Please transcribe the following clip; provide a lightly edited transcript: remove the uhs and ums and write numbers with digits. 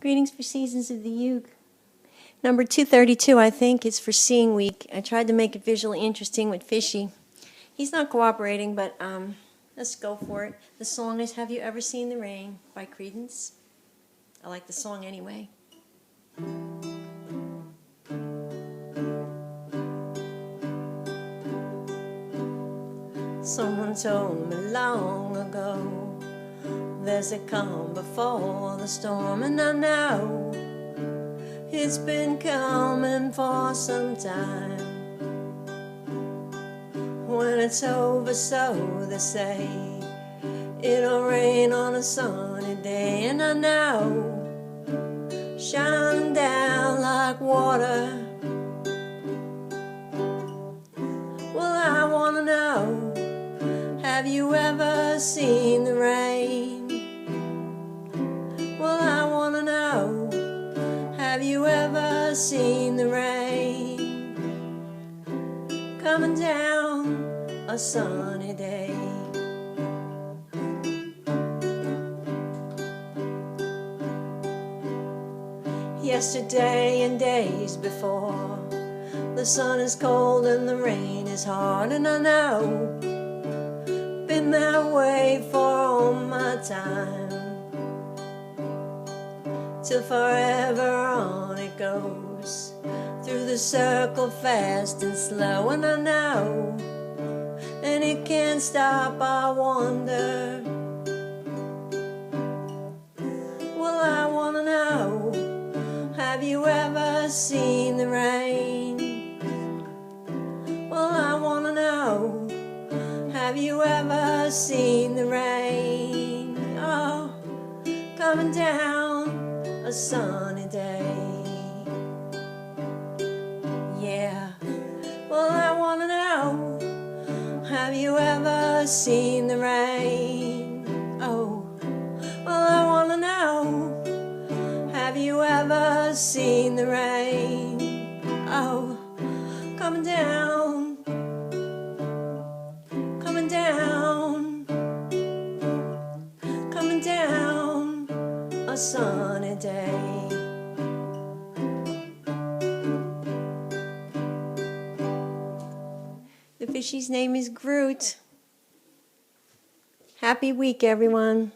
Greetings for Seasons of the Uke. Number 232, I think, is for Seeing Week. I tried to make it visually interesting with Fishy. He's not cooperating, but let's go for it. The song is Have You Ever Seen the Rain by Creedence. I like the song anyway. Someone told me long ago there's a calm before the storm, and I know it's been coming for some time. When it's over, so they say, it'll rain on a sunny day, and I know, shining down like water. Well, I wanna know, have you ever seen the rain? Well, I wanna know, have you ever seen the rain coming down a sunny day? Yesterday and days before, the sun is cold and the rain is hard, and I know, been that way for all my time. Till forever on it goes, through the circle fast and slow, and I know, and it can't stop, I wonder. Well, I wanna know, have you ever seen the rain? Well, I wanna know, have you ever seen the rain? Oh, coming down a sunny day. Yeah, well, I wanna know, have you ever seen the rain? Oh, well, I wanna know, have you ever seen the rain? Oh, coming down, coming down, coming down a sunny day. The fishy's name is Groot. Happy week, everyone.